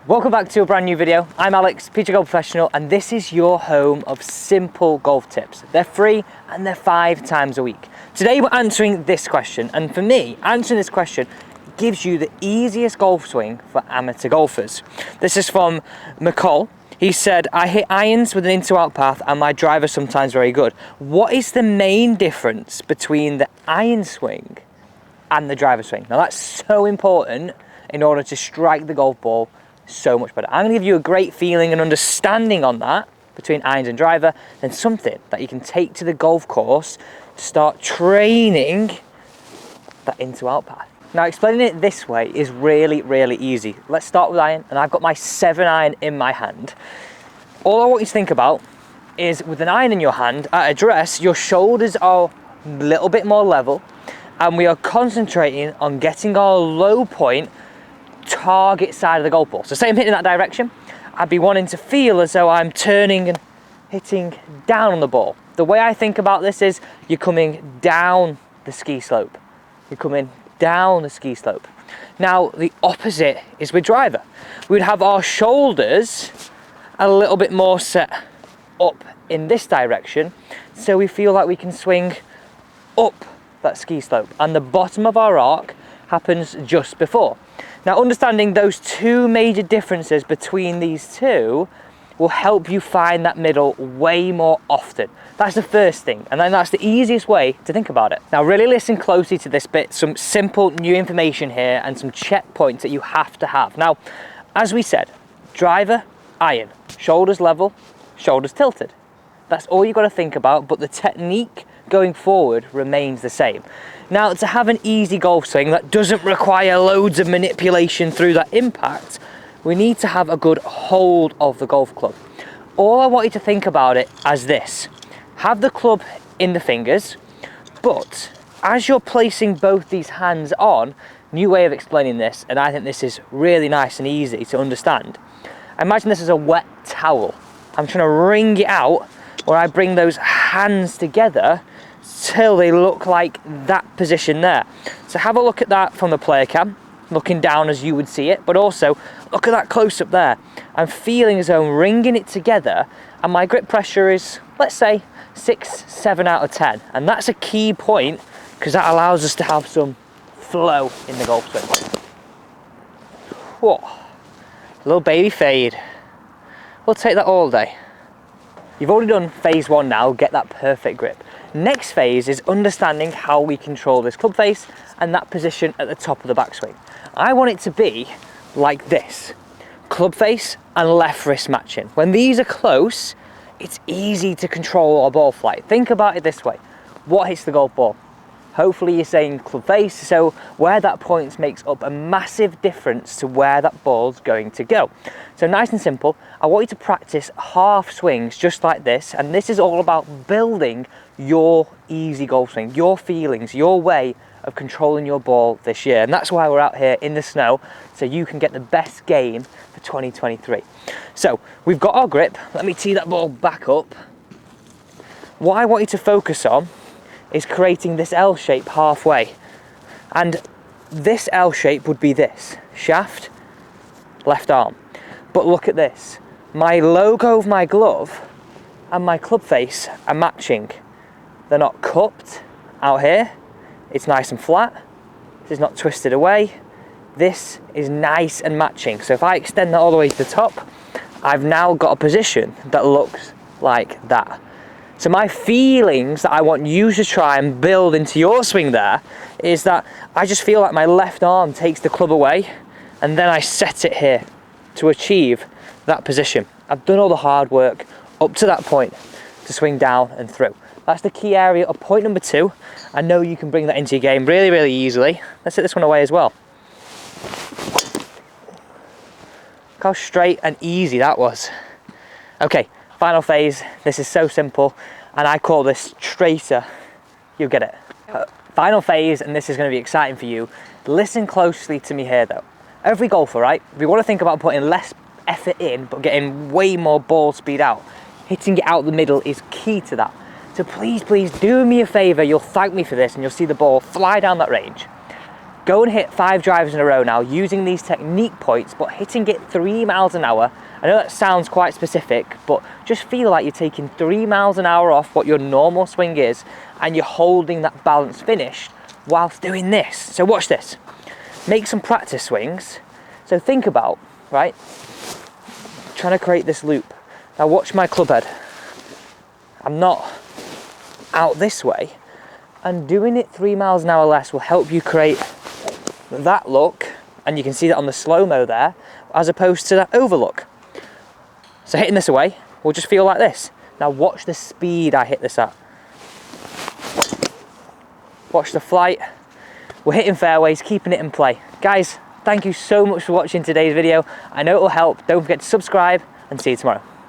Welcome back to a brand new video. I'm Alex, PGA Golf Professional, and this is your home of simple golf tips. They're free and they're 5 times a week. Today we're answering this question, and for me, answering this question gives you the easiest golf swing for amateur golfers. This is from McCall. He said, I hit irons with an in-to-out path and my driver sometimes very good. What is the main difference between the iron swing and the driver swing? Now that's so important in order to strike the golf ball so much better. I'm going to give you a great feeling and understanding on that between irons and driver, and something that you can take to the golf course to start training that into-out path. Now explaining it this way is really easy. Let's start with iron, and I've got my 7-iron in my hand. All I want you to think about is with an iron in your hand at address, your shoulders are a little bit more level, and we are concentrating on getting our low point target side of the golf ball. So say I'm hitting that direction, I'd be wanting to feel as though I'm turning and hitting down on the ball. The way I think about this is you're coming down the ski slope. You're coming down the ski slope. Now the opposite is with driver. We'd have our shoulders a little bit more set up in this direction, so we feel like we can swing up that ski slope, and the bottom of our arc happens just before. Now understanding those two major differences between these two will help you find that middle way more often. That's the first thing, and then that's the easiest way to think about it. Now really listen closely to this bit, some simple new information here and some checkpoints that you have to have. Now, as we said, driver, iron, shoulders level, shoulders tilted. That's all you've got to think about, but the technique going forward remains the same. Now, to have an easy golf swing that doesn't require loads of manipulation through that impact, we need to have a good hold of the golf club. All I want you to think about it as this: have the club in the fingers, but as you're placing both these hands on, new way of explaining this, and I think this is really nice and easy to understand. Imagine this as a wet towel. I'm trying to wring it out where I bring those hands together till they look like that position there. So have a look at that from the player cam, looking down as you would see it, but also look at that close up there. I'm feeling as though I'm wringing it together, and my grip pressure is, let's say, 6, 7 out of 10. And that's a key point, because that allows us to have some flow in the golf swing. Whoa, little baby fade. We'll take that all day. You've already done phase 1 now, get that perfect grip. Next phase is understanding how we control this club face and that position at the top of the backswing. I want it to be like this: club face and left wrist matching. When these are close, it's easy to control our ball flight. Think about it this way: what hits the golf ball? Hopefully you're saying club face, so where that points makes up a massive difference to where that ball's going to go. So nice and simple, I want you to practice half swings just like this, and this is all about building your easy golf swing, your feelings, your way of controlling your ball this year. And that's why we're out here in the snow, so you can get the best game for 2023. So we've got our grip. Let me tee that ball back up. What I want you to focus on is creating this L shape halfway, and this L shape would be this: shaft, left arm. But look at this, my logo of my glove and my club face are matching. They're not cupped out here, it's nice and flat, this is not twisted away, this is nice and matching. So if I extend that all the way to the top, I've now got a position that looks like that. So my feelings that I want you to try and build into your swing there is that I just feel like my left arm takes the club away, and then I set it here to achieve that position. I've done all the hard work up to that point to swing down and through. That's the key area of point number 2. I know you can bring that into your game really easily. Let's hit this one away as well. Look how straight and easy that was. Okay. Final phase. This is so simple, and I call this straighter. You get it. Final phase, and this is going to be exciting for you. Listen closely to me here though. Every golfer, right? We want to think about putting less effort in, but getting way more ball speed out. Hitting it out the middle is key to that. So please do me a favor. You'll thank me for this, and you'll see the ball fly down that range. Go and hit 5 drives in a row now using these technique points, but hitting it 3 miles an hour. I know that sounds quite specific, but just feel like you're taking 3 miles an hour off what your normal swing is, and you're holding that balance finish whilst doing this. So watch this. Make some practice swings. So think about, right, trying to create this loop. Now watch my club head. I'm not out this way, and doing it 3 miles an hour less will help you create that look, and you can see that on the slow-mo there, as opposed to that overlook. So hitting this away will just feel like this. Now watch the speed I hit this at. Watch the flight. We're hitting fairways, keeping it in play. Guys, thank you so much for watching today's video. I know it will help. Don't forget to subscribe, and see you tomorrow.